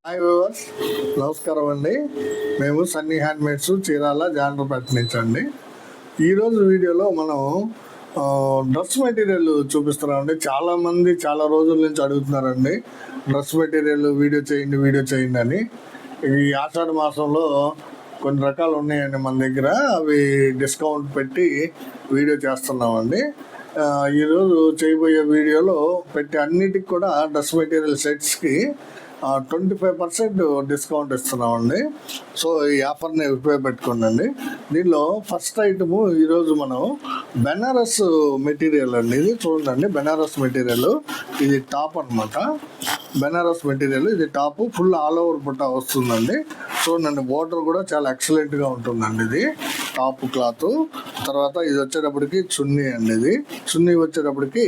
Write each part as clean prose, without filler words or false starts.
Hi viewers, నమస్కారం అండి. మేము సన్నీ హ్యాండ్మేడ్స్ చీరాల జాండ్రపేట నుంచి అండి. ఈరోజు వీడియోలో మనం డ్రెస్ మెటీరియల్ చూపిస్తున్నామండి. చాలామంది చాలా రోజుల నుంచి అడుగుతున్నారండి, డ్రెస్ మెటీరియల్ వీడియో చేయండి అని. ఈ ఆషాఢ మాసంలో కొన్ని రకాలు ఉన్నాయండి మన దగ్గర, అవి డిస్కౌంట్ పెట్టి వీడియో చేస్తున్నామండి. ఈరోజు చేయబోయే వీడియోలో పెట్టి అన్నిటికి కూడా డ్రెస్ మెటీరియల్ సెట్స్కి 25% డిస్కౌంట్ ఇస్తున్నామండి. సో ఈ ఆఫర్ని ఉపయోగపెట్టుకోండి. దీనిలో ఫస్ట్ ఐటము ఈరోజు మనం బెనారస్ మెటీరియల్ అండి. ఇది చూడండి, బెనారస్ మెటీరియల్. ఇది టాప్ అనమాట. బెనారస్ మెటీరియల్ ఇది టాప్, ఫుల్ ఆల్ ఓవర్ బుట్ట వస్తుందండి. చూడండి, బోర్డర్ కూడా చాలా ఎక్సలెంట్గా ఉంటుందండి. ఇది టాప్ క్లాత్. తర్వాత ఇది వచ్చేటప్పటికి చున్నీ అండి. ఇది చున్నీ వచ్చేటప్పటికి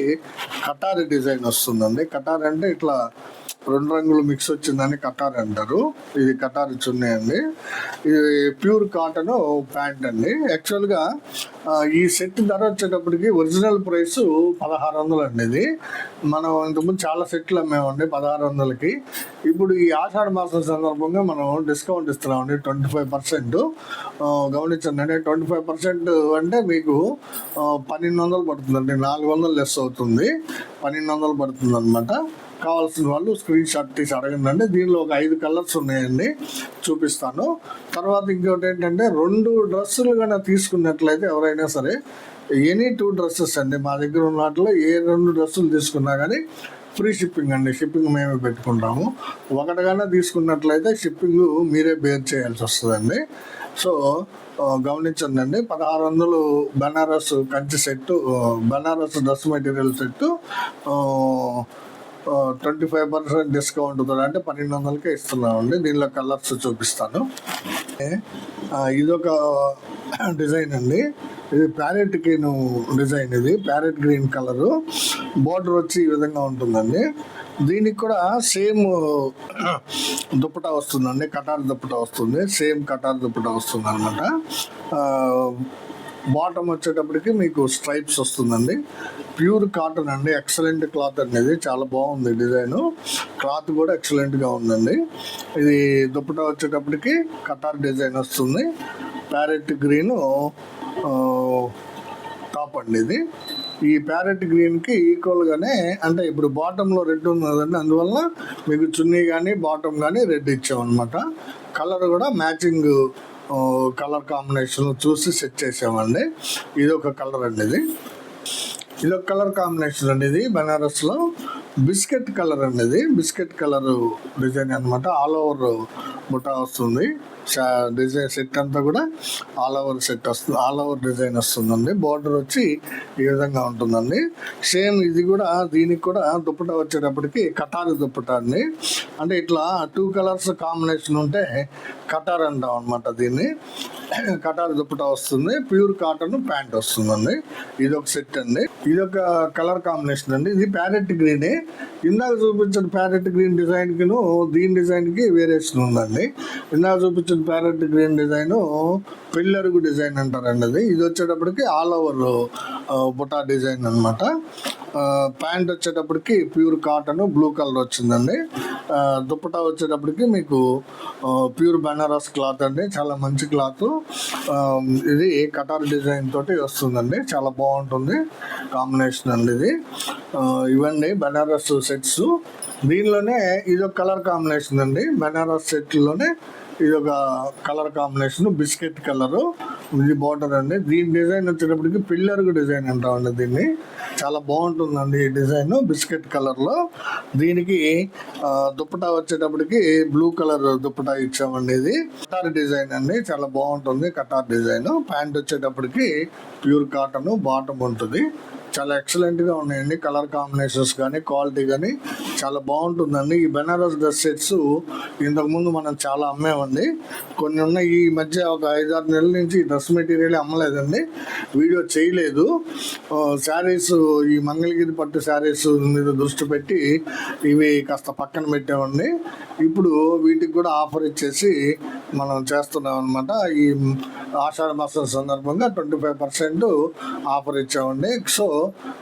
కటారి డిజైన్ వస్తుందండి. కటారి అంటే ఇట్లా 2 రంగులు మిక్స్ వచ్చిందని కటారి అంటారు. ఇది కటారి చున్నీ అండి. ఇది ప్యూర్ కాటన్ ప్యాంట్ అండి. యాక్చువల్గా ఈ సెట్ ధర వచ్చేటప్పటికి ఒరిజినల్ ప్రైస్ 1600 అండి. ఇది మనం ఇంతకుముందు చాలా సెట్లు అమ్మేమండి 1600కి. ఇప్పుడు ఈ ఆషాఢ మాసం సందర్భంగా మనం డిస్కౌంట్ ఇస్తున్నామండి 25%. గమనించండి అండి, 25% అంటే మీకు 1200 పడుతుందండి. 400 లెస్ అవుతుంది, 1200 పడుతుంది అనమాట. కావాల్సిన వాళ్ళు స్క్రీన్ షాట్ తీసి అడగండి. దీనిలో ఒక 5 కలర్స్ ఉన్నాయండి, చూపిస్తాను. తర్వాత ఇంకోటి ఏంటంటే, 2 డ్రెస్సులు కన్నా తీసుకున్నట్లయితే ఎవరైనా సరే ఎనీ 2 డ్రెస్సెస్ అండి, మా దగ్గర ఉన్న వాటిలో ఏ 2 డ్రెస్సులు తీసుకున్నా కానీ ఫ్రీ షిప్పింగ్ అండి. షిప్పింగ్ మేమే పెట్టుకుంటాము. ఒకటిగానే తీసుకున్నట్లయితే షిప్పింగ్ మీరే బేర్ చేయాల్సి వస్తుందండి. సో గమనించండి అండి, 1600 Banaras Kanchi set, Banaras dress material set 25% discount అంటే 1200కే ఇస్తున్నామండి. దీనిలో కలర్స్ చూపిస్తాను. ఇదొక డిజైన్ అండి. ఇది ప్యారెట్ గ్రీన్ డిజైన్. ఇది ప్యారెట్ గ్రీన్ కలరు. బోర్డర్ వచ్చి ఈ విధంగా ఉంటుందండి. దీనికి కూడా సేమ్ దుప్పటా వస్తుందండి, కటార్ దుప్పటా వస్తుంది. సేమ్ కటార్ దుప్పటా వస్తుంది అనమాట. బాటమ్ వచ్చేటప్పటికి మీకు స్ట్రైప్స్ వస్తుందండి. ప్యూర్ కాటన్ అండి, ఎక్సలెంట్ క్లాత్ అనేది. చాలా బాగుంది డిజైను. క్లాత్ కూడా ఎక్సలెంట్గా ఉందండి. ఇది దుప్పటా వచ్చేటప్పటికి కటార్ డిజైన్ వస్తుంది. ప్యారెట్ గ్రీను టాప్ అండి. ఇది ఈ ప్యారెట్ గ్రీన్కి ఈక్వల్గానే, అంటే ఇప్పుడు బాటంలో రెడ్ ఉన్నదండి, అందువల్ల మీకు చున్నీ కానీ బాటమ్ కానీ రెడ్ ఇచ్చామన్నమాట. కలర్ కూడా మ్యాచింగ్ కలర్ కాంబినేషన్ చూసి సెట్ చేసామండి. ఇది ఒక కలర్ అండి. ఇది ఒక కలర్ కాంబినేషన్ అండి. ఇది బెనారస్లో బిస్కెట్ కలర్ అండి. ఇది బిస్కెట్ కలర్ డిజైన్ అనమాట. ఆల్ ఓవర్ బుట్ట వస్తుంది. డిజైన్ సెట్ అంతా కూడా ఆల్ ఓవర్ సెట్ వస్తుంది, ఆల్ ఓవర్ డిజైన్ వస్తుందండి. బార్డర్ వచ్చి ఈ విధంగా ఉంటుందండి. సేమ్ ఇది కూడా, దీనికి కూడా దుప్పటా వచ్చేటప్పటికి కటార్ దుప్పటా అండి. అంటే ఇట్లా 2 కలర్స్ కాంబినేషన్ ఉంటే కటార్ అంటాం అనమాట. దీన్ని కటార్ దుప్పటా వస్తుంది. ప్యూర్ కాటన్ ప్యాంట్ వస్తుందండి. ఇది ఒక సెట్ అండి. ఇది ఒక కలర్ కాంబినేషన్ అండి. ఇది ప్యారెట్ గ్రీనే. ఇందాక చూపించిన ప్యారెట్ గ్రీన్ డిజైన్కిను దీని డిజైన్కి వేరియేషన్ ఉందండి. ఇందాక చూపించిన ప్యారెట్ గ్రీన్ డిజైన్ పెళ్ళరుగు డిజైన్ అంటారండి. ఇది వచ్చేటప్పటికి ఆల్ ఓవర్ బుటా డిజైన్ అనమాట. ప్యాంట్ వచ్చేటప్పటికి ప్యూర్ కాటన్ బ్లూ కలర్ వచ్చిందండి. దుప్పటా వచ్చేటప్పటికి మీకు ప్యూర్ బెనారస్ క్లాత్ అండి, చాలా మంచి క్లాత్. ఇది కటార్ డిజైన్ తోటి వస్తుందండి, చాలా బాగుంటుంది కాంబినేషన్ అండి. ఇది ఇవన్నీ బెనారస్ సెట్స్. దీనిలోనే ఇదొక కలర్ కాంబినేషన్ అండి. బెనారస్ సెట్లోనే ఇదొక కలర్ కాంబినేషన్, బిస్కెట్ కలరు. ఇది బార్డర్ అండి. దీని డిజైన్ వచ్చేటప్పటికి పిల్లర్గు డిజైన్ అంటామండి. దీన్ని చాలా బాగుంటుందండి ఈ డిజైన్, బిస్కెట్ కలర్లో. దీనికి దుప్పటా వచ్చేటప్పటికి బ్లూ కలర్ దుప్పటా ఇచ్చామండి. ఇది కటార్ డిజైన్ అండి, చాలా బాగుంటుంది కటార్ డిజైన్. ప్యాంట్ వచ్చేటప్పటికి ప్యూర్ కాటన్, బాటమ్ ఉంటుంది. చాలా ఎక్సలెంట్గా ఉన్నాయండి. కలర్ కాంబినేషన్స్ కానీ క్వాలిటీ కానీ చాలా బాగుంటుందండి. ఈ బెనారస్ డ్రెస్ సెట్స్ ఇంతకుముందు మనం చాలా అమ్మేమండి. కొన్ని ఉన్నాయి. ఈ మధ్య ఒక 5-6 నెలల నుంచి డ్రెస్ మెటీరియల్ అమ్మలేదండి, వీడియో చేయలేదు. శారీస్, ఈ మంగళగిరి పట్టు శారీస్ మీద దృష్టి పెట్టి ఇవి కాస్త పక్కన పెట్టామండి. ఇప్పుడు వీటికి కూడా ఆఫర్ ఇచ్చేసి మనం చేస్తున్నాం అనమాట. ఈ ఆషాఢ మాసం సందర్భంగా 25% ఆఫర్ ఇచ్చామండి. సో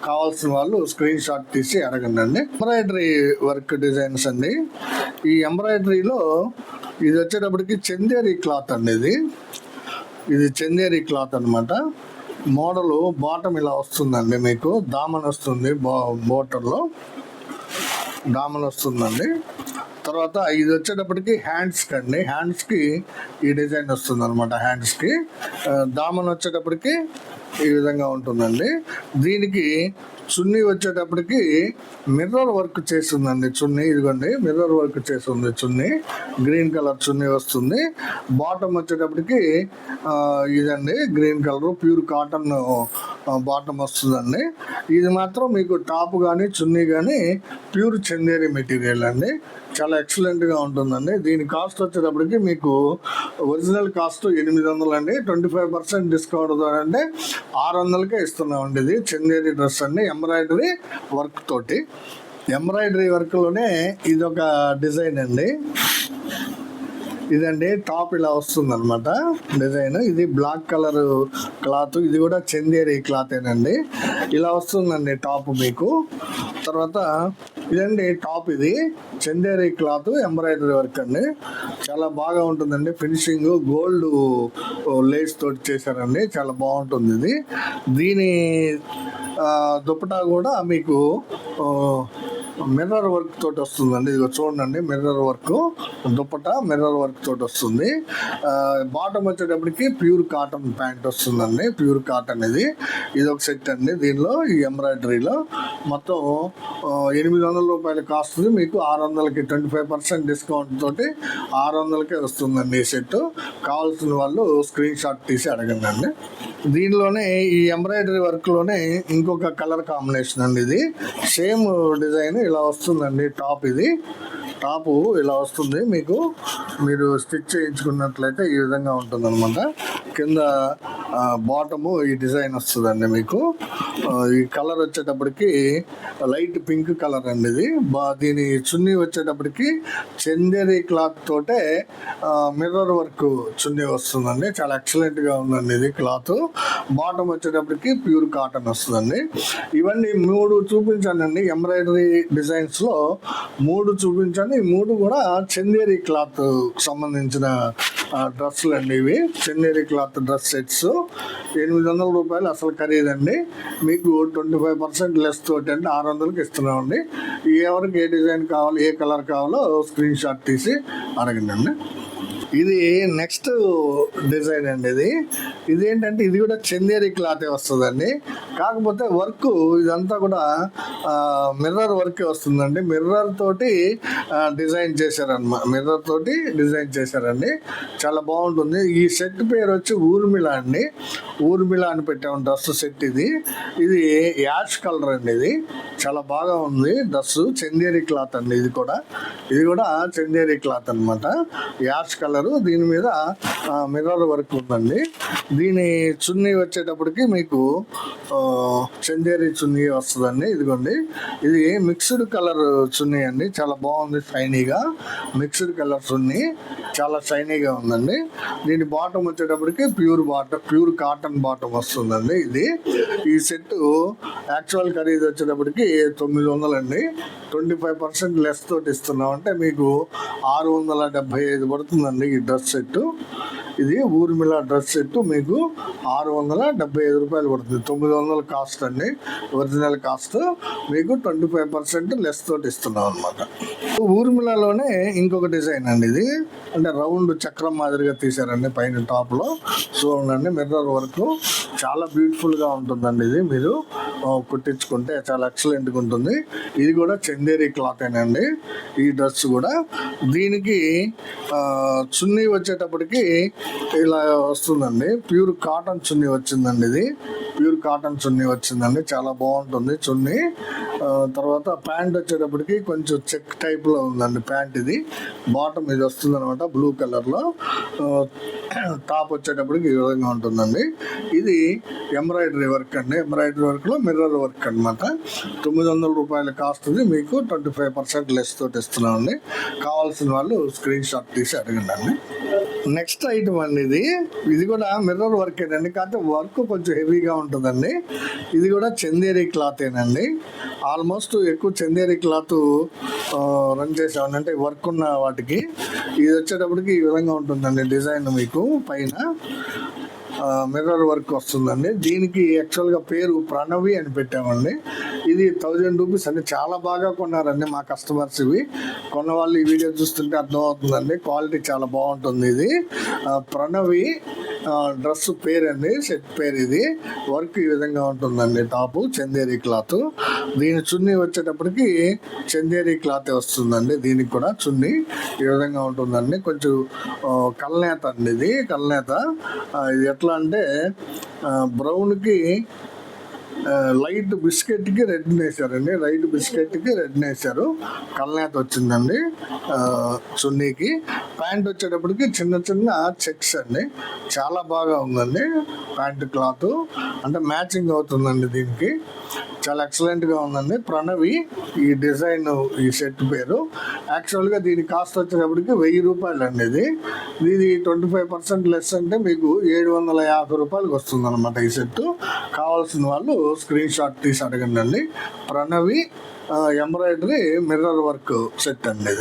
కావాల్సిన వాళ్ళు స్క్రీన్ షాట్ తీసి అడగండి. ఎంబ్రాయిడరీ వర్క్ డిజైన్స్ అండి. ఈ ఎంబ్రాయిడరీలో ఇది వచ్చేటప్పటికి చందేరి క్లాత్ అండి. ఇది చందేరి క్లాత్ అనమాట. మోడలు బాటమ్ ఇలా వస్తుందండి, మీకు దామన్ వస్తుంది, బోర్డర్లో దామన్ వస్తుందండి. తర్వాత ఇది వచ్చేటప్పటికి హ్యాండ్స్కి అండి, హ్యాండ్స్కి ఈ డిజైన్ వస్తుంది అనమాట. హ్యాండ్స్కి దామన్ వచ్చేటప్పటికి ఈ విధంగా ఉంటుందండి. దీనికి చున్నీ వచ్చేటప్పటికి మిర్రర్ వర్క్ చేస్తుందండి. చున్నీ ఇదిగోండి, మిర్రర్ వర్క్ చేస్తుంది చున్నీ, గ్రీన్ కలర్ చున్నీ వస్తుంది. బాటమ్ వచ్చేటప్పటికి ఇదండి green colour pure cotton bottom వస్తుందండి. ఇది మాత్రం మీకు టాప్ కానీ చున్నీ కానీ ప్యూర్ చందేరి మెటీరియల్ అండి. చాలా ఎక్సలెంట్గా ఉంటుందండి. దీని కాస్ట్ వచ్చేటప్పటికి మీకు ఒరిజినల్ కాస్ట్ 800 అండి. 25% డిస్కౌంట్ అంటే 600కే ఇస్తున్నామండి. ఇది చందేరి డ్రెస్ అండి, ఎంబ్రాయిడరీ వర్క్ తోటి. ఎంబ్రాయిడరీ వర్క్లోనే ఇదొక డిజైన్ అండి. ఇదండి టాప్ ఇలా వస్తుంది అనమాట డిజైన్. ఇది బ్లాక్ కలర్ క్లాత్, ఇది కూడా చందేరి క్లాతేనండి. ఇలా వస్తుందండి టాప్ మీకు. తర్వాత ఇదండి టాప్, ఇది చందేరి క్లాత్ ఎంబ్రాయిడరీ వర్క్ అండి. చాలా బాగా ఉంటుందండి. ఫినిషింగ్ గోల్డ్ లేస్ తోటి చేశారండి, చాలా బాగుంటుంది ఇది. దీని దుపట్టా కూడా మీకు మిర్రర్ వర్క్ తోటి వస్తుందండి. ఇది చూడండి, mirror work dupatta mirror work తోటి వస్తుంది. బాటమ్ వచ్చేటప్పటికి ప్యూర్ కాటన్ ప్యాంట్ వస్తుందండి, ప్యూర్ కాటన్. ఇది ఒక సెట్ అండి. దీనిలో ఈ ఎంబ్రాయిడరీలో మొత్తం 800 రూపాయలు కాస్ట్, మీకు 600కి 25% డిస్కౌంట్ తోటి 600కే వస్తుందండి ఈ సెట్. కావాల్సిన వాళ్ళు స్క్రీన్ షాట్ తీసి అడగండి. దీనిలోనే ఈ ఎంబ్రాయిడరీ వర్క్లోనే ఇంకొక కలర్ కాంబినేషన్ అండి. ఇది సేమ్ డిజైన్ ఇలా వస్తుందండి. టాప్, ఇది టాపు ఇలా వస్తుంది మీకు. మీరు స్టిచ్ చేయించుకున్నట్లయితే ఈ విధంగా ఉంటుంది అనమాట. కింద బాటము ఈ డిజైన్ వస్తుందండి మీకు. ఈ కలర్ వచ్చేటప్పటికి లైట్ పింక్ కలర్ అండి. ఇది దీని చున్నీ వచ్చేటప్పటికి చందేరి క్లాత్ తోటే మిర్రర్ వర్క్ చున్నీ వస్తుందండి. చాలా ఎక్సలెంట్గా ఉందండి ఇది క్లాత్. బాటమ్ వచ్చేటప్పటికి ప్యూర్ కాటన్ వస్తుందండి. ఇవన్నీ 3 చూపించానండి ఎంబ్రాయిడరీ డిజైన్స్లో. 3 చూపించాను. ఈ 3 కూడా చందేరి క్లాత్ సంబంధించిన డ్రెస్సులు అండి. ఇవి చందేరి క్లాత్ డ్రెస్ సెట్స్ 800 రూపాయలు అసలు ఖరీదండి. మీకు 25% లెస్ తోటి అంటే 600కి ఇస్తున్నామండి. ఎవరికి ఏ డిజైన్ కావాలి, ఏ కలర్ కావాలో స్క్రీన్ షాట్ తీసి అడగండి. ఇది నెక్స్ట్ డిజైన్ అండి. ఇది ఏంటంటే ఇది కూడా చందేరి క్లాతే వస్తుందండి. కాకపోతే వర్క్ ఇదంతా కూడా మిర్రర్ వర్కే వస్తుందండి. మిర్రర్ తోటి డిజైన్ చేశారన్నమాట, మిర్రర్ తోటి డిజైన్ చేశారండి. చాలా బాగుంటుంది. ఈ సెట్ పేరు వచ్చి ఊర్మిళ అండి. ఊర్మిళ అని పెట్టాము డ్రెస్ సెట్. ఇది యాష్ కలర్ అండి. ఇది చాలా బాగా ఉంది డ్రెస్. చందేరి క్లాత్ అండి. ఇది కూడా చందేరి క్లాత్ అనమాట, యాష్ కలర్. దీని మీద మిర్రర్ వర్క్ ఉందండి. దీని చున్నీ వచ్చేటప్పటికి మీకు చందేరి చున్నీ వస్తుందండి. ఇదిగోండి, ఇది మిక్స్డ్ కలర్ చున్నీ అండి. చాలా బాగుంది, షైనీగా మిక్స్డ్ కలర్ చున్నీ, చాలా షైనీగా ఉందండి. దీని బాటమ్ వచ్చేటప్పటికి ప్యూర్ కాటన్ బాటమ్ వస్తుందండి. ఈ సెట్ యాక్చువల్ ఖరీదు వచ్చేటప్పటికి 900 అండి. 25% లెస్ తోటి ఇస్తున్నాం అంటే మీకు 675 పడుతుందండి ఈ డ్రెస్ సెట్. ఇది ఊర్మిళ డ్రెస్ సెట్ మీకు 675 రూపాయలు పడుతుంది. 900 కాస్ట్ అండి ఒరిజినల్ కాస్ట్. మీకు 25% లెస్ తోటి ఇస్తున్నాం అనమాట. ఊర్మిళలోనే ఇంకొక డిజైన్ అండి. ఇది అంటే రౌండ్ చక్రం మాదిరిగా తీసారండి పైన టాప్లో. చూడండి, మిర్రర్ వర్క్ చాలా బ్యూటిఫుల్గా ఉంటుందండి. ఇది మీరు కుట్టించుకుంటే చాలా ఎక్సలెంట్గా ఉంటుంది. ఇది కూడా చందేరి క్లాతేనండి ఈ డ్రెస్ కూడా. దీనికి చున్నీ వచ్చేటప్పటికి ఇలా వస్తుందండి. ప్యూర్ కాటన్ చున్నీ వచ్చిందండి. ఇది ప్యూర్ కాటన్ చున్నీ వచ్చిందండి. చాలా బాగుంటుంది చున్నీ. తర్వాత ప్యాంట్ వచ్చేటప్పటికి కొంచెం చెక్ టైప్లో ఉందండి ప్యాంట్. ఇది బాటమ్ ఇది వస్తుంది అనమాట, బ్లూ కలర్లో. టాప్ వచ్చేటప్పటికి ఈ విధంగా ఉంటుందండి. ఇది ఎంబ్రాయిడరీ వర్క్ అండి. ఎంబ్రాయిడరీ వర్క్లో మిర్రర్ వర్క్ అనమాట. 900 రూపాయల కాస్ట్ ఉంది. మీకు 25% లెస్ తోటి ఇస్తున్నామండి. కావాల్సిన వాళ్ళు స్క్రీన్ షాట్ తీసి అడగండి. నెక్స్ట్ ఐటమ్ అండి ఇది కూడా మిర్రర్ వర్క్ ఏనండి, కాకపోతే వర్క్ కొంచెం హెవీగా ఉంటుందండి. ఇది కూడా చందేరి క్లాత్ ఏనండి. ఆల్మోస్ట్ ఎక్కువ చందేరి క్లాత్ రన్ చేసామండి, అంటే వర్క్ ఉన్న వాటికి. ఇది వచ్చేటప్పటికి ఈ విధంగా ఉంటుందండి డిజైన్, మీకు పైన మిర్రర్ వర్క్ వస్తుందండి. దీనికి యాక్చువల్గా పేరు ప్రణవి అని పెట్టామండి. ఇది 1000 రూపీస్ అండి. చాలా బాగా కొన్నారండి మా కస్టమర్స్. ఇవి కొన్న వాళ్ళు ఈ వీడియో చూస్తుంటే అర్థమవుతుందండి, క్వాలిటీ చాలా బాగుంటుంది. ఇది ప్రణవి డ్రెస్ పేరండి, సెట్ పేరు. ఇది వర్క్ ఈ విధంగా ఉంటుందండి. టాపు చందేరి క్లాత్, దీని చున్నీ వచ్చేటప్పటికి చందేరి క్లాత్ వస్తుందండి. దీనికి కూడా చున్నీ ఈ విధంగా ఉంటుందండి. కొంచెం కల్నేత అండి, ఇది కల్నేత. ఇది ఎట్లా అంటే బ్రౌన్కి లైట్ బిస్కెట్కి రెడ్ వేసారండి, లైట్ బిస్కెట్కి రెడ్ వేసారు. కల్నేత వచ్చిందండి చున్నీకి. ప్యాంట్ వచ్చేటప్పటికి చిన్న చిన్న చెక్స్ అండి, చాలా బాగా ఉందండి ప్యాంట్ క్లాత్, అంటే మ్యాచింగ్ అవుతుందండి దీనికి. చాలా ఎక్సలెంట్గా ఉందండి. ప్రణవి ఈ డిజైన్, ఈ సెట్ పేరు. యాక్చువల్గా దీని కాస్ట్ వచ్చేటప్పటికి 1000 రూపాయలు అండి. ఇది 25% లెస్ అంటే మీకు 750 రూపాయలకి వస్తుంది అనమాట ఈ సెట్. కావాల్సిన వాళ్ళు స్క్రీన్ షాట్ తీసి అడగండి అండి. Pranavi embroidery mirror work set అండి.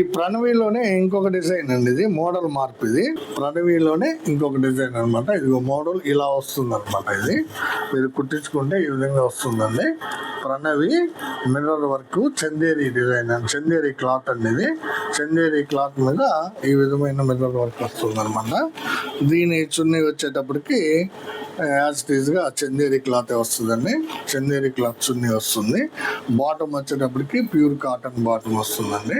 ఈ ప్రణవిలోనే ఇంకొక డిజైన్ అండి, ఇది మోడల్ మార్పు. ఇది ప్రణవిలోనే ఇంకొక డిజైన్ అనమాట. ఇది మోడల్ ఇలా వస్తుంది అనమాట. ఇది మీరు కుట్టించుకుంటే ఈ విధంగా వస్తుందండి. Pranavi mirror work Chanderi design అండి, చందేరి క్లాత్ అండి. ఇది చందేరి క్లాత్ మీద ఈ విధమైన మిర్రర్ వర్క్ వస్తుంది అనమాట. దీని చున్నీ వచ్చేటప్పటికి యాజ్ ఇట్ ఈజ్గా చందేరి క్లాత్ వస్తుందండి. చందేరి క్లాత్ చున్నీ వస్తుంది. బాటమ్ వచ్చేటప్పటికి ప్యూర్ కాటన్ బాటమ్ వస్తుందండి.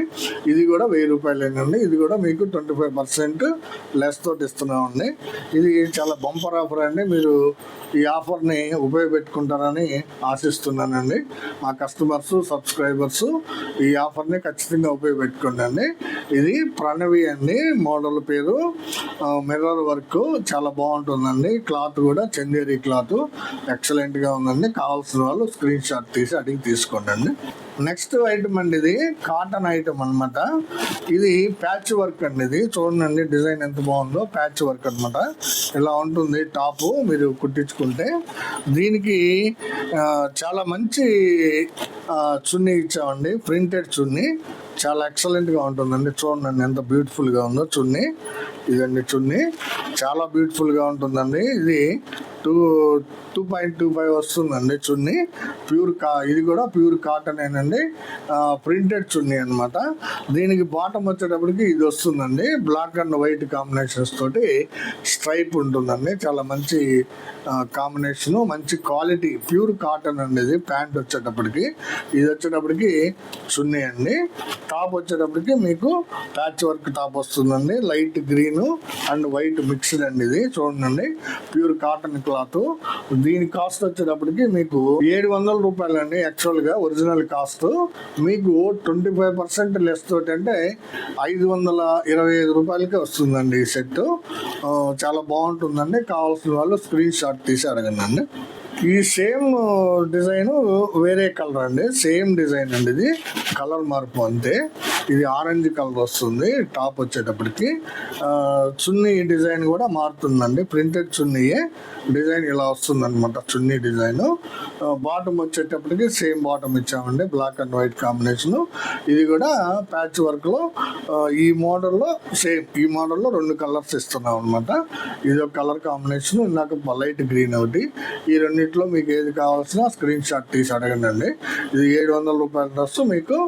ఇది కూడా 1000 రూపాయలేనండి. ఇది కూడా మీకు 25% లెస్ తోటి ఇస్తున్నామండి. ఇది చాలా బంపర్ ఆఫర్ అండి. మీరు ఈ ఆఫర్ని ఉపయోగపెట్టుకుంటారని ఆశిస్తున్నానండి. మా కస్టమర్స్, సబ్స్క్రైబర్స్ ఈ ఆఫర్ని ఖచ్చితంగా ఉపయోగపెట్టుకోండి. ఇది ప్రణవి అండి, మోడల్ పేరు. మిర్రర్ వర్క్ చాలా బాగుంటుందండి. క్లాత్ కూడా చందేరి క్లాత్ ఎక్సలెంట్గా ఉందండి. కావాల్సిన వాళ్ళు స్క్రీన్ షాట్ తీసి అడిగి తీసుకోండి. నెక్స్ట్ ఐటమ్ అండి, ఇది కాటన్ ఐటమ్ అనమాట. ఇది ప్యాచ్ వర్క్ అండి. ఇది చూడండి డిజైన్ ఎంత బాగుందో, ప్యాచ్ వర్క్ అనమాట. ఇలా ఉంటుంది టాపు మీరు కుట్టించుకుంటే. దీనికి చాలా మంచి చున్నీ ఇచ్చామండి, ప్రింటెడ్ చున్నీ. చాలా ఎక్సలెంట్గా ఉంటుందండి. చూడండి ఎంత బ్యూటిఫుల్గా ఉందో చున్నీ. ఇదండి చున్నీ, చాలా బ్యూటిఫుల్గా ఉంటుందండి. ఇది 2.25 వస్తుందండి చున్నీ. ఇది కూడా ప్యూర్ కాటన్ ఏనండి, ప్రింటెడ్ చున్నీ అనమాట. దీనికి బాటమ్ వచ్చేటప్పటికి ఇది వస్తుందండి, బ్లాక్ అండ్ వైట్ కాంబినేషన్స్ తోటి స్ట్రైప్ ఉంటుందండి. చాలా మంచి కాంబినేషను, మంచి క్వాలిటీ, ప్యూర్ కాటన్ అండి. ఇది ప్యాంట్ వచ్చేటప్పటికి, ఇది వచ్చేటప్పటికి చున్నీ అండి. టాప్ వచ్చేటప్పటికి మీకు ప్యాచ్ వర్క్ టాప్ వస్తుందండి, light green and white mixed అండి. ఇది చూడండి ప్యూర్ కాటన్ క్లాత్. దీని కాస్ట్ వచ్చేటప్పటికి మీకు 700 రూపాయలు అండి. యాక్చువల్గా ఒరిజినల్ కాస్ట్ మీకు 25% లెస్ తోటి అంటే 525 రూపాయలకే వస్తుందండి ఈ సెట్. చాలా బాగుంటుందండి. కావాల్సిన వాళ్ళు స్క్రీన్ షాట్ తీసి అడగండి. ఈ సేమ్ డిజైన్ వేరే కలర్ అండి, సేమ్ డిజైన్ అండి. ఇది కలర్ మార్పు అంతే. ఇది ఆరెంజ్ కలర్ వస్తుంది టాప్ వచ్చేటప్పటికి. చున్నీ డిజైన్ కూడా మారుతుందండి, ప్రింటెడ్ చున్నీయే. డిజైన్ ఇలా వస్తుంది అనమాట చున్నీ డిజైన్. బాటమ్ వచ్చేటప్పటికి సేమ్ బాటమ్ ఇచ్చామండి, బ్లాక్ అండ్ వైట్ కాంబినేషను. ఇది కూడా ప్యాచ్ వర్క్లో ఈ మోడల్లో సేమ్, ఈ మోడల్లో 2 కలర్స్ ఇస్తున్నాం అనమాట. ఇది ఒక కలర్ కాంబినేషన్, ఇందాక లైట్ గ్రీన్ ఒకటి. ఈ రెండింటిలో మీకు ఏది కావాల్సిన స్క్రీన్ షాట్ తీసి అడగండి. ఇది 700 రూపాయల డ్రెస్ మీకు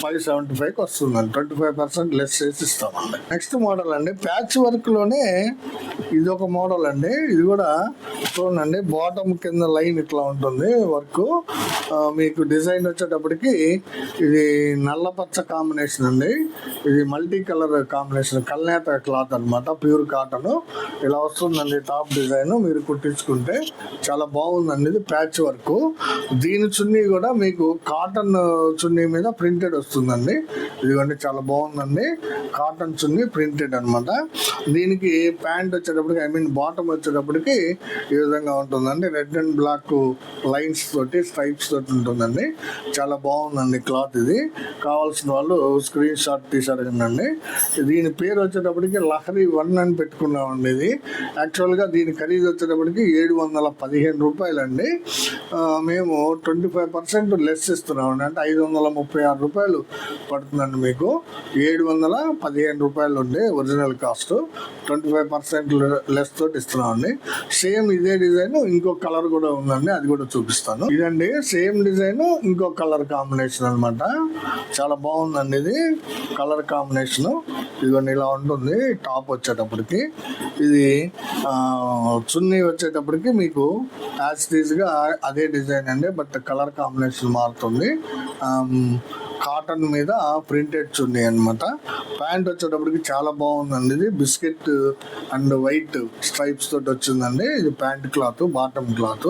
575కి వస్తుందండి. 25% లెస్ చేసి ఇస్తామండి. నెక్స్ట్ మోడల్ అండి, ప్యాచ్ వర్క్లోనే ఇది ఒక మోడల్ అండి. ఇది కూడా చూడండి, బాటమ్ కింద లైన్ ఇట్లా ఉంటుంది వర్క్. మీకు డిజైన్ వచ్చేటప్పటికి ఇది నల్లపచ్చ కాంబినేషన్ అండి. ఇది మల్టీ కలర్ కాంబినేషన్, కల్నేత క్లాత్ అనమాట, ప్యూర్ కాటన్. ఇలా వస్తుందండి టాప్ డిజైన్. మీరు కుట్టించుకుంటే చాలా బాగుందండి. ఇది ప్యాచ్ వర్క్. దీని చున్నీ కూడా మీకు కాటన్ చున్నీ మీద ప్రింటెడ్ వస్తుంది. వస్తుందండి. ఇదిగోండి చాలా బాగుందండి. కాటన్ చున్నీ ప్రింటెడ్ అనమాట. దీనికి ప్యాంట్ వచ్చేటప్పటికి బాటమ్ వచ్చేటప్పటికి ఈ విధంగా ఉంటుందండి. రెడ్ అండ్ బ్లాక్ లైన్స్ తోటి స్ట్రైప్స్ తోటి ఉంటుందండి. చాలా బాగుందండి క్లాత్. ఇది కావాల్సిన వాళ్ళు స్క్రీన్ షాట్ తీసి అడగండి. దీని పేరు వచ్చేటప్పటికి లహరి 1 అని పెట్టుకున్నామండి. ఇది యాక్చువల్గా దీని ఖరీదు వచ్చేటప్పటికి 715 రూపాయలండి. మేము 25% లెస్ ఇస్తున్నామండి. అంటే 536 రూపాయలు పడుతుందండి. మీకు 715 రూపాయలు ఉండే ఒరిజినల్ కాస్ట్ 25% లెస్ తోటి ఇస్తున్నామండి. సేమ్ ఇదే డిజైన్ ఇంకో కలర్ కూడా ఉందండి, అది కూడా చూపిస్తాను. ఇదండి సేమ్ డిజైన్ ఇంకో కలర్ కాంబినేషన్ అనమాట. చాలా బాగుందండి ఇది కలర్ కాంబినేషన్. ఇదిగోండి ఇలా ఉంటుంది టాప్ వచ్చేటప్పటికి. ఇది చున్నీ వచ్చేటప్పటికి మీకు యాజ్ టీజ్గా అదే డిజైన్ అండి, బట్ కలర్ కాంబినేషన్ మారుతుంది. కాటన్ మీద ప్రింటెడ్ చున్నీ అనమాట. ప్యాంట్ వచ్చేటప్పటికి చాలా బాగుందండి. ఇది బిస్కెట్ అండ్ వైట్ స్ట్రైప్స్ తోటి వచ్చిందండి. ఇది ప్యాంట్ క్లాత్, బాటమ్ క్లాత్.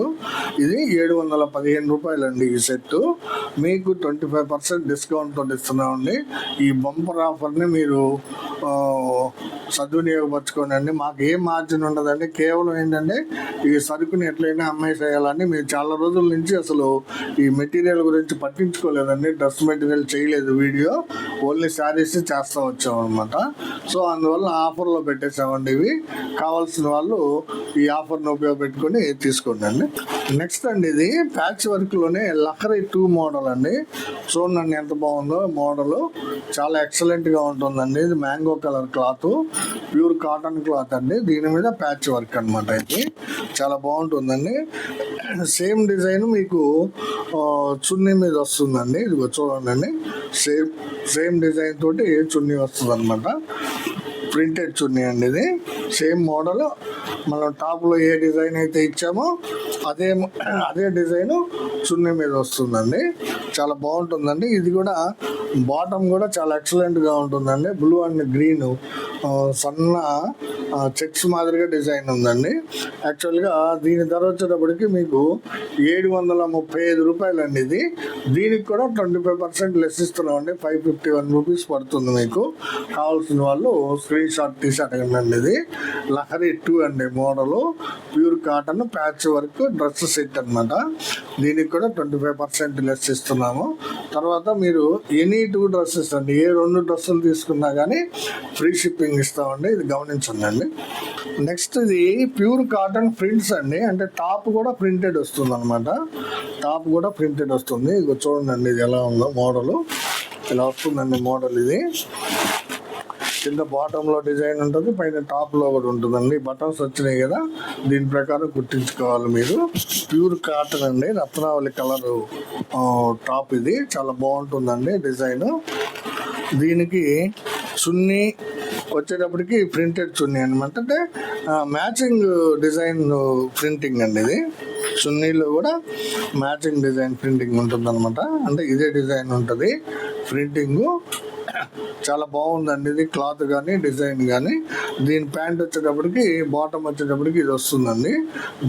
ఇది 715 రూపాయలండి ఈ సెట్. మీకు 25% డిస్కౌంట్ తోటి ఇస్తున్నామండి. ఈ బంపర్ ఆఫర్ని మీరు సద్వినియోగపరచుకోండి. మాకు ఏం మార్జిన్ ఉండదండి. కేవలం ఏంటంటే ఈ సరుకుని ఎట్లయినా అమ్మేసేయాలని మేము చాలా రోజుల నుంచి అసలు ఈ మెటీరియల్ గురించి పట్టించుకోలేదండి. డ్రెస్ మెటీరియల్ చేయలేదు వీడియో, ఓన్లీ శారీస్ చేస్తూ వచ్చాం అనమాట. సో అందువల్ల ఆఫర్లో పెట్టేసామండి. ఇవి కావాల్సిన వాళ్ళు ఈ ఆఫర్ని ఉపయోగపెట్టుకొని తీసుకోండి అండి. నెక్స్ట్ అండి ఇది ప్యాచ్ వర్క్లోనే లహరి 2 మోడల్ అండి. చూడండి ఎంత బాగుందో మోడల్. చాలా ఎక్సలెంట్గా ఉంటుందండి. ఇది mango colour cloth, pure cotton cloth అండి. దీని మీద ప్యాచ్ వర్క్ అనమాట. ఇది చాలా బాగుంటుందండి. సేమ్ డిజైన్ మీకు చున్నీ మీద వస్తుందండి. ఇదిగో చూడండి, సేమ్ డిజైన్ తోటి చున్నీ వస్తుంది అనమాట. ప్రింటెడ్ చున్నీ అండి. ఇది సేమ్ మోడల్. మనం టాప్లో ఏ డిజైన్ అయితే ఇచ్చామో అదే డిజైన్ చున్నీ మీద వస్తుందండి. చాలా బాగుంటుందండి. ఇది కూడా బాటమ్ కూడా చాలా ఎక్సలెంట్గా ఉంటుందండి. బ్లూ అండ్ గ్రీన్ సన్న చెక్స్ మాదిరిగా డిజైన్ ఉందండి. యాక్చువల్గా దీని ధర వచ్చేటప్పటికి మీకు 735 రూపాయలండి. ఇది దీనికి కూడా 25% లెస్ ఇస్తున్నామండి. 551 రూపీస్ పడుతుంది. మీకు కావాల్సిన వాళ్ళు స్క్రీన్ షాట్ తీసి అడగండి. ఇది లహరి 2 అండి model. Pure cotton patch work dress set అనమాట. దీనికి కూడా 25% లెస్ ఇస్తున్నాము. తర్వాత మీరు ఎనీ 2 డ్రెస్సెస్ అండి, ఏ 2 డ్రెస్సులు తీసుకున్నా కానీ ఫ్రీ షిప్పింగ్ ఇస్తామండి. ఇది గమనించండి. నెక్స్ట్ ఇది ప్యూర్ కాటన్ ప్రింట్స్ అండి. అంటే టాప్ కూడా ప్రింటెడ్ వస్తుంది అనమాట. టాప్ కూడా ప్రింటెడ్ వస్తుంది. ఇది చూడండి ఇది ఎలా ఉందో మోడల్. ఇలా వస్తుందండి మోడల్. ఇది కింద బాటంలో డిజైన్ ఉంటుంది, పైన టాప్లో కూడా ఉంటుందండి. బటన్స్ వచ్చినాయి కదా, దీని ప్రకారం కుట్టించుకోవాలి మీరు. ప్యూర్ కాటన్ అండి, రత్నావళి కలర్ టాప్. ఇది చాలా బాగుంటుందండి డిజైన్. దీనికి చున్నీ వచ్చేటప్పటికి ప్రింటెడ్ చున్నీ అనమాట. అంటే మ్యాచింగ్ డిజైన్ ప్రింటింగ్ అండి. ఇది చున్నీలో కూడా మ్యాచింగ్ డిజైన్ ప్రింటింగ్ ఉంటుంది అనమాట. అంటే ఇదే డిజైన్ ఉంటుంది ప్రింటింగ్. చాలా బాగుందండి ఇది క్లాత్ కానీ డిజైన్ కానీ. దీని ప్యాంట్ వచ్చేటప్పటికి బాటమ్ వచ్చేటప్పటికి ఇది వస్తుందండి.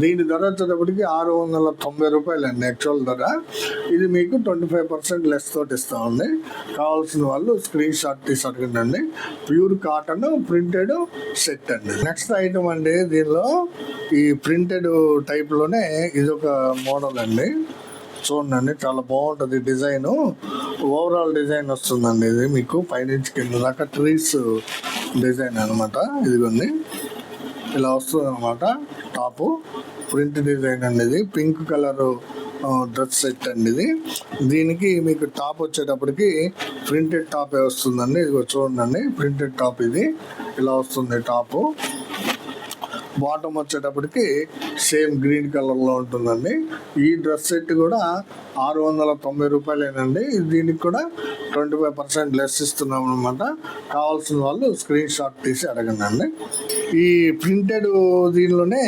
దీని ధర వచ్చేటప్పటికి 690 రూపాయలండి యాక్చువల్ ధర. ఇది మీకు 25% లెస్ తోటి ఇస్తామండి. కావాల్సిన వాళ్ళు స్క్రీన్ షాట్ తీసి అడగండి. ప్యూర్ కాటన్ ప్రింటెడ్ సెట్ అండి. నెక్స్ట్ ఐటమ్ అండి, దీనిలో ఈ ప్రింటెడ్ టైప్లోనే ఇదొక మోడల్ అండి. చూడండి చాలా బాగుంటుంది డిజైన్. ఓవరాల్ డిజైన్ వస్తుందండి. ఇది మీకు పైనుంచి కింద దాకా ట్రీస్ డిజైన్ అనమాట. ఇదిగోండి ఇలా వస్తుంది అనమాట. టాపు ప్రింట్ డిజైన్ అండి. ఇది పింక్ కలర్ డ్రెస్ సెట్ అండి. ఇది దీనికి మీకు టాప్ వచ్చేటప్పటికి ప్రింటెడ్ టాపే వస్తుందండి. ఇదిగో చూడండి ప్రింటెడ్ టాప్. ఇది ఇలా వస్తుంది టాపు. బాటమ్ వచ్చేటప్పటికి సేమ్ గ్రీన్ కలర్లో ఉంటుందండి. ఈ డ్రెస్ సెట్ కూడా 690 రూపాయలేనండి. దీనికి కూడా 25% లెస్ ఇస్తున్నాం అనమాట. కావాల్సిన వాళ్ళు స్క్రీన్ షాట్ తీసి అడగండి. ఈ ప్రింటెడ్ దీనిలోనే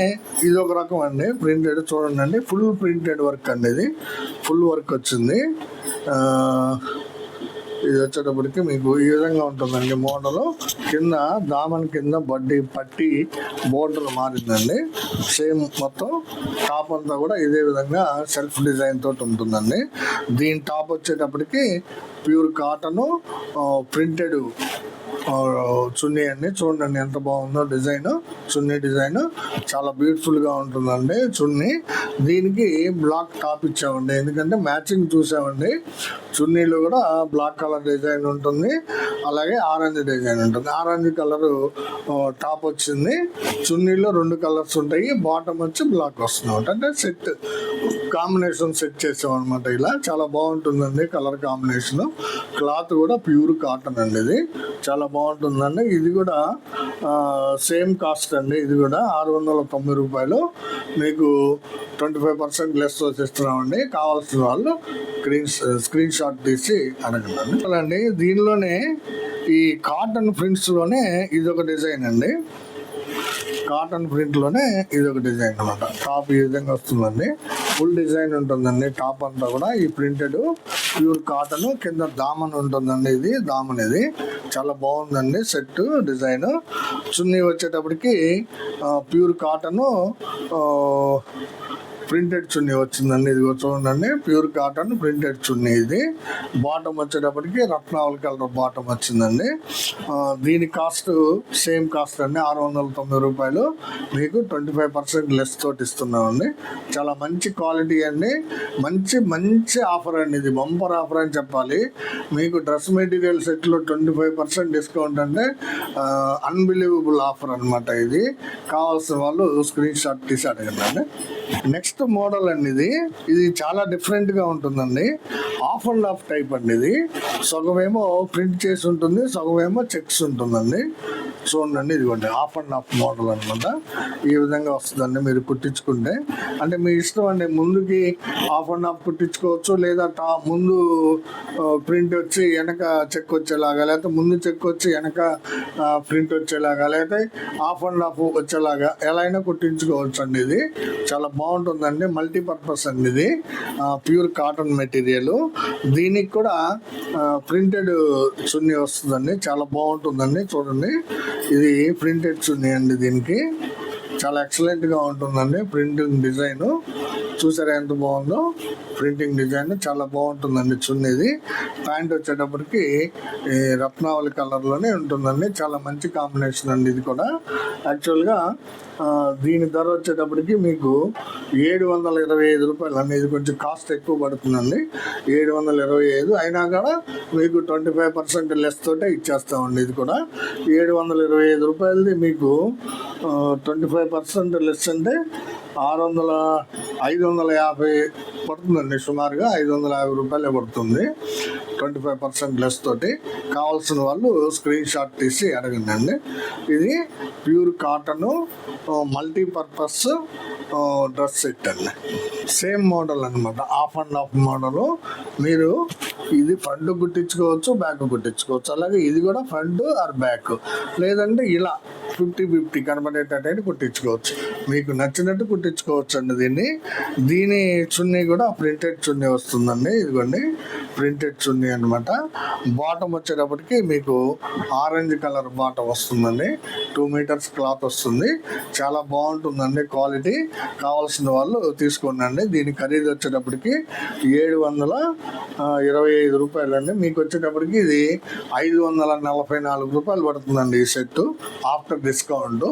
ఇది ఒక రకం అండి. ప్రింటెడ్ చూడండి, ఫుల్ ప్రింటెడ్ వర్క్ అండి. ఇది ఫుల్ వర్క్ వచ్చింది. ఇది వచ్చేటప్పటికి మీకు ఈ విధంగా ఉంటుందండి మోడల్. కింద దామన్ కింద పట్టి బోర్డర్ మారిందండి. సేమ్ మొత్తం టాప్ అంతా కూడా ఇదే విధంగా సెల్ఫ్ డిజైన్ తోటి ఉంటుందండి. దీని టాప్ వచ్చేటప్పటికి ప్యూర్ కాటన్ ప్రింటెడ్ చున్నీ అండి. చూడండి ఎంత బాగుందో డిజైన్. చున్నీ డిజైన్ చాలా బ్యూటిఫుల్గా ఉంటుందండి చున్నీ. దీనికి బ్లాక్ టాప్ ఇచ్చామండి, ఎందుకంటే మ్యాచింగ్ చూసామండి. చున్నీలో కూడా బ్లాక్ కలర్ డిజైన్ ఉంటుంది, అలాగే ఆరెంజ్ డిజైన్ ఉంటుంది. ఆరెంజ్ కలర్ టాప్ వచ్చింది. చున్నీలో 2 కలర్స్ ఉంటాయి, బాటమ్ వచ్చి బ్లాక్ వస్తుంది. అంటే సెట్ కాంబినేషన్ సెట్ చేసాం అనమాట. ఇలా చాలా బాగుంటుందండి కలర్ కాంబినేషన్. క్లాత్ కూడా ప్యూర్ కాటన్ అండి. ఇది చాలా బాగుంటుందండి. ఇది కూడా సేమ్ కాస్ట్ అండి. ఇది కూడా 690 రూపాయలు. మీకు 25% లెస్ ఇస్తున్నామండి. కావాల్సిన వాళ్ళు స్క్రీన్ షాట్ తీసి అడగండి. అలాండి దీనిలోనే ఈ కాటన్ ప్రింట్స్లోనే ఇదొక డిజైన్ అండి. కాటన్ ప్రింట్లోనే ఇదొక డిజైన్ అనమాట. టాప్ ఈ విధంగా వస్తుందండి. ఫుల్ డిజైన్ ఉంటుందండి టాప్ అంతా కూడా. ఈ ప్రింటెడ్ ప్యూర్ కాటన్ కింద దామన్ ఉంటుందండి. ఇది దామన్, ఇది చాలా బాగుందండి సెట్ డిజైన్. చున్నీ వచ్చేటప్పటికి ప్యూర్ కాటన్ ప్రింటెడ్ చున్నీ వచ్చిందండి. ఇది చూడండి, ప్యూర్ కాటన్ ప్రింటెడ్ చున్నీ. ఇది బాటమ్ వచ్చేటప్పటికి రత్నావళి కలర్ బాటమ్ వచ్చిందండి. దీని కాస్ట్ సేమ్ కాస్ట్ అండి, 690 రూపాయలు. మీకు 25% లెస్ తోటి ఇస్తున్నామండి. చాలా మంచి క్వాలిటీ అండి. మంచి ఆఫర్ అండి. ఇది బంపర్ ఆఫర్ అని చెప్పాలి. మీకు డ్రెస్ మెటీరియల్ సెట్లో 25% డిస్కౌంట్ అంటే అన్బిలీవబుల్ ఆఫర్ అనమాట. ఇది కావాల్సిన వాళ్ళు స్క్రీన్ షాట్ తీసి అడగండి. నెక్స్ట్ మోడల్ అండి. ఇది చాలా డిఫరెంట్గా ఉంటుందండి. ఆఫ్ అండ్ ఆఫ్ టైప్ అండి. ఇది సగమేమో ప్రింట్ చేసి ఉంటుంది, సగమేమో చెక్స్ ఉంటుందండి. చూడండి, ఇదిగోండి ఆఫ్ అండ్ ఆఫ్ మోడల్ అనమాట. ఈ విధంగా వస్తుందండి మీరు కుట్టించుకుంటే. అంటే మీ ఇష్టం అండి, ముందుకి ఆఫ్ అండ్ ఆఫ్ కుట్టించుకోవచ్చు, లేదా ముందు ప్రింట్ వచ్చి వెనక చెక్ వచ్చేలాగా, లేకపోతే ముందు చెక్ వచ్చి వెనక ప్రింట్ వచ్చేలాగా, లేకపోతే ఆఫ్ అండ్ ఆఫ్ వచ్చేలాగా ఎలా అయినా కుట్టించుకోవచ్చు అండి. ఇది చాలా బాగుంటుందండి, మల్టీపర్పస్ అండి. ఇది ప్యూర్ కాటన్ మెటీరియల్. దీనికి కూడా ప్రింటెడ్ చున్నీ వస్తుందండి. చాలా బాగుంటుందండి. చూడండి, ఇది ప్రింటెడ్ చున్నీ అండి. దీనికి చాలా ఎక్సలెంట్గా ఉంటుందండి. ప్రింటింగ్ డిజైన్ చూసారా ఎంత బాగుందో. ప్రింటింగ్ డిజైన్ చాలా బాగుంటుందండి చున్నీది. ప్యాంట్ వచ్చేటప్పటికి రత్నావళి కలర్లోనే ఉంటుందండి. చాలా మంచి కాంబినేషన్ అండి. ఇది కూడా యాక్చువల్గా దీని ధర వచ్చేటప్పటికి మీకు 725 రూపాయలు అండి. ఇది కొంచెం కాస్ట్ ఎక్కువ పడుతుందండి, 725. అయినా కూడా మీకు 25% లెస్ తోటే ఇచ్చేస్తామండి. ఇది కూడా 725 రూపాయలది మీకు 25% లెస్ అంటే 550 పడుతుందండి. సుమారుగా 550 రూపాయలే పడుతుంది 25% లెస్ తోటి. కావాల్సిన వాళ్ళు స్క్రీన్ షాట్ తీసి అడగండి. ఇది pure cotton multipurpose dress set అండి. సేమ్ మోడల్ అనమాట, ఆఫ్ అండ్ ఆఫ్ మోడల్. మీరు ఇది ఫ్రంట్ కుట్టించుకోవచ్చు, బ్యాక్ కుట్టించుకోవచ్చు. అలాగే ఇది కూడా ఫ్రంట్ ఆర్ బ్యాక్, లేదంటే ఇలా 50-50 కనబడేటట్టు కుట్టించుకోవచ్చు. మీకు నచ్చినట్టు కుట్టించుకోవచ్చు అండి. దీని చున్నీ కూడా ప్రింటెడ్ చున్నీ వస్తుందండి. ఇదిగోండి ప్రింటెడ్ చున్నీ అనమాట. బాటమ్ వచ్చేటప్పటికి మీకు ఆరెంజ్ కలర్ బాటమ్ వస్తుందండి. 2 మీటర్స్ క్లాత్ వస్తుంది. చాలా బాగుంటుందండి క్వాలిటీ. కావాల్సిన వాళ్ళు తీసుకోండి. దీని ఖరీదు వచ్చేటప్పటికి 725 రూపాయలు అండి. మీకు వచ్చేటప్పటికి ఇది 544 రూపాయలు పడుతుందండి ఈ సెట్ ఆఫ్టర్ డిస్కౌంట్.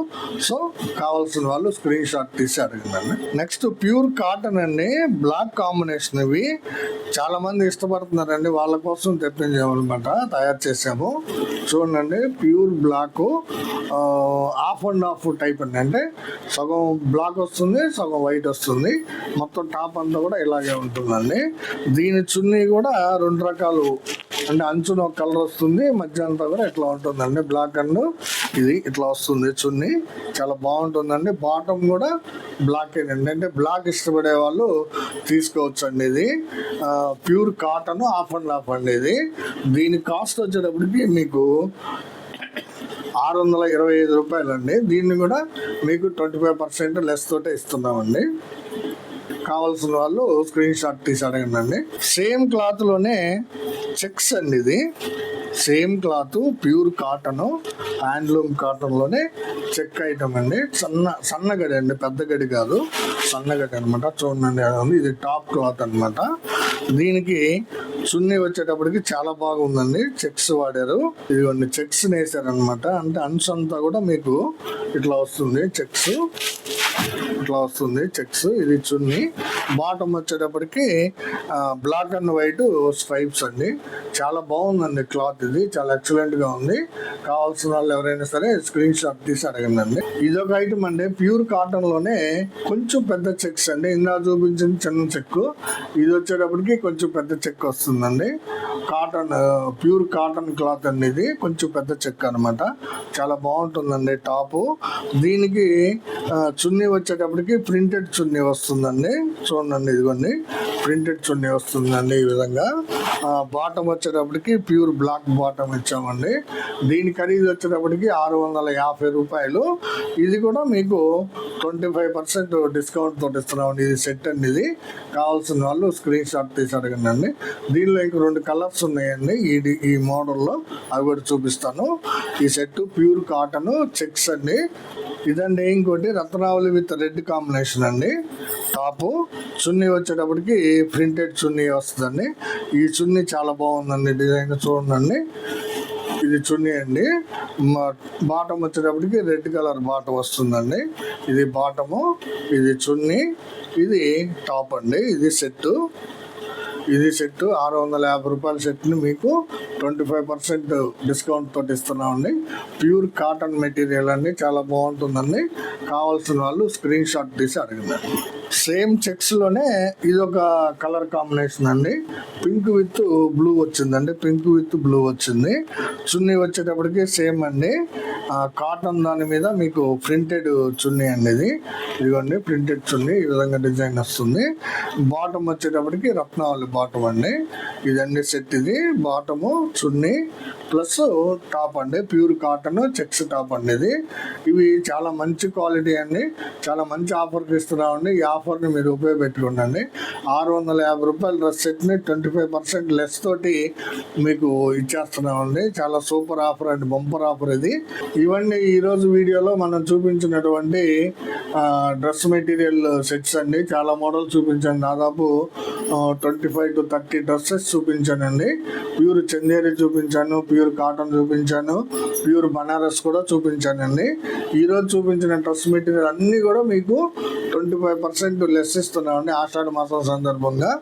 సో కావాల్సిన వాళ్ళు స్క్రీన్ షాట్ తీసి అడగండి. నెక్స్ట్ ప్యూర్ కాటన్ అండి, బ్లాక్ కాంబినేషన్. ఇవి చాలా మంది ఇష్టపడుతున్నారండి, వాళ్ళ కోసం తెప్పించామన్నమాట, తయారు చేసాము. చూడండి, pure black of and of type అండి. అంటే సగం బ్లాక్ వస్తుంది, సగం వైట్ వస్తుంది. మొత్తం టాప్ అంతా కూడా ఇలాగే ఉంటుందండి. దీని చున్నీ కూడా 2 రకాలు, అంటే అంచున ఒక కలర్ వస్తుంది, మధ్య అంతా కూడా ఇట్లా ఉంటుందండి. బ్లాక్ అండ్ ఇది ఇట్లా వస్తుంది చున్నీ. చాలా బాగుంటుందండి. బాటమ్ కూడా బ్లాక్ అండి, అంటే బ్లాక్ ఇష్టపడే వాళ్ళు తీసుకోవచ్చు అండి. ఇది pure cotton of and of అండి. ఇది దీని కాస్ట్ వచ్చేటప్పటికి మీకు 625 రూపాయలు అండి. దీన్ని కూడా మీకు 25% లెస్ తోటే ఇస్తున్నామండి. కావాల్సిన వాళ్ళు స్క్రీన్ షాట్ తీసి అడగండి. సేమ్ క్లాత్లోనే చెక్స్ అండి, ఇది same cloth pure cotton, handloom కాటన్లోనే చెక్ ఐటమ్ అండి. సన్నగడి అండి, పెద్ద గడి కాదు, సన్నగడి అనమాట. చూడండి, ఇది టాప్ క్లాత్ అనమాట. దీనికి చున్నీ వచ్చేటప్పటికి చాలా బాగుందండి, చెక్స్ వాడారు. ఇదిగోండి చెక్స్ వేసారనమాట. అంటే అంచు అంతా కూడా మీకు ఇట్లా వస్తుంది, చెక్స్ ఇట్లా వస్తుంది చెక్స్. ఇది చున్నీ. బాటమ్ వచ్చేటప్పటికి బ్లాక్ అండ్ వైట్ స్ట్రైప్స్ అండి. చాలా బాగుందండి క్లాత్, ఇది చాలా ఎక్సలెంట్గా ఉంది. కావాల్సిన వాళ్ళు ఎవరైనా సరే స్క్రీన్ షాట్ తీసి అడగండి. ఇదొక ఐటమ్ అండి, ప్యూర్ కాటన్లోనే కొంచెం పెద్ద చెక్స్ అండి. ఇందా చూపించిన చిన్న చెక్కు, ఇది వచ్చేటప్పటికి కొంచెం పెద్ద చెక్ వస్తుందండి. కాటన్, ప్యూర్ కాటన్ క్లాత్ అండి, ఇది కొంచెం పెద్ద చెక్ అనమాట. చాలా బాగుంటుందండి టాపు. దీనికి చున్నీ వచ్చేటప్పటికి ప్రింటెడ్ చున్నీ వస్తుందండి. చూడండి, ఇదిగోండి ప్రింటెడ్ చున్నీ వస్తుందండి ఈ విధంగా. బాటమ్ వచ్చేటప్పటికి ప్యూర్ బ్లాక్ బాటమ్ ఇచ్చామండి. దీని ఖరీదు వచ్చేటప్పటికి 650 రూపాయలు. ఇది కూడా మీకు 25% డిస్కౌంట్ తోటి ఇస్తున్నామండి. ఇది సెట్ అండి, ఇది కావాల్సిన వాళ్ళు స్క్రీన్ షాట్ తీసి అడగండి. దీనిలో ఇంక 2 కలర్స్ ఉన్నాయండి ఈ మోడల్లో, అవి కూడా చూపిస్తాను. ఈ సెట్ ప్యూర్ కాటన్ చెక్స్ అండి. ఇదండి ఇంకోటి రత్నావళి విత్ రెడ్ కాంబినేషన్ అండి. టాపు చున్నీ వచ్చేటప్పటికి ప్రింటెడ్ చున్నీ వస్తుందండి. ఈ చున్నీ చాలా బాగుందండి, డిజైన్ చూడండి. ఇది చున్నీ అండి. బాటమ్ వచ్చేటప్పటికి రెడ్ కలర్ బాటమ్ వస్తుందండి. ఇది బాటము, ఇది చున్నీ, ఇది టాప్ అండి. ఇది సెట్ 650 రూపాయల సెట్ని మీకు 25% డిస్కౌంట్ తోటి ఇస్తున్నామండి. ప్యూర్ కాటన్ మెటీరియల్ అండి, చాలా బాగుంటుందండి. కావాల్సిన వాళ్ళు స్క్రీన్ షాట్ తీసి అడగండి. సేమ్ చెక్స్లోనే ఇదొక కలర్ కాంబినేషన్ అండి. పింక్ విత్ బ్లూ వచ్చిందండి, పింక్ విత్ బ్లూ వచ్చింది. చున్నీ వచ్చేటప్పటికి సేమ్ అండి, కాటన్ దాని మీద మీకు ప్రింటెడ్ చున్నీ అండి. ఇదిగోండి ప్రింటెడ్ చున్నీ, ఈ విధంగా డిజైన్ వస్తుంది. బాటమ్ వచ్చేటప్పటికి రత్నావళి బాటమ్ అండి. ఇదండి సెట్, ఇది బాటము చున్నీ ప్లస్ టాప్ అండి, ప్యూర్ కాటన్ చెక్స్ టాప్ అండి. ఇవి చాలా మంచి క్వాలిటీ అండి, చాలా మంచి ఆఫర్కి ఇస్తున్నామండి. ఈ ఆఫర్ని మీరు ఉపయోగపెట్టుకోండి. 650 రూపాయల డ్రెస్ సెట్ని 25% లెస్ తోటి మీకు ఇచ్చేస్తున్నామండి. చాలా సూపర్ ఆఫర్ అండి, బంపర్ ఆఫర్ ఇది. ఇవన్నీ ఈరోజు వీడియోలో మనం చూపించినటువంటి డ్రెస్ మెటీరియల్ సెట్స్ అండి. చాలా మోడల్ చూపించాను, దాదాపు 25 to 30 డ్రెస్సెస్ చూపించానండి. ప్యూర్ చందేరి చూపించాను, ప్యూర్ కాటన్ చూపించాను, ప్యూర్ బనారస్ కూడా చూపించానండి. ఈరోజు చూపించిన డ్రెస్ మెటీరియల్ అన్నీ కూడా మీకు 25% లెస్ ఇస్తున్నామండి ఆషాఢ మాసం సందర్భంగా.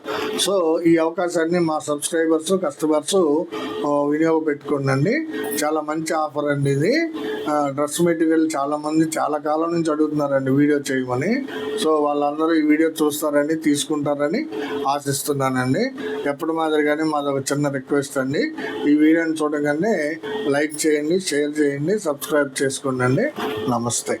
సో ఈ అవకాశాన్ని మా సబ్స్క్రైబర్స్, కస్టమర్స్ వినియోగపెట్టుకోండి. చాలా మంచి ఆఫర్ అండి ఇది. డ్రెస్ మెటీరియల్ చాలామంది చాలా కాలం నుంచి అడుగుతున్నారండి వీడియో చేయమని. సో వాళ్ళందరూ ఈ వీడియో చూస్తారని, తీసుకుంటారని ఆశిస్తున్నానండి. ఎప్పుడు మాదిరిగానే మాది ఒక చిన్న రిక్వెస్ట్ అండి, ఈ వీడియోని చూడగానే లైక్ చేయండి, షేర్ చేయండి, సబ్స్క్రైబ్ చేసుకోండి. నమస్తే.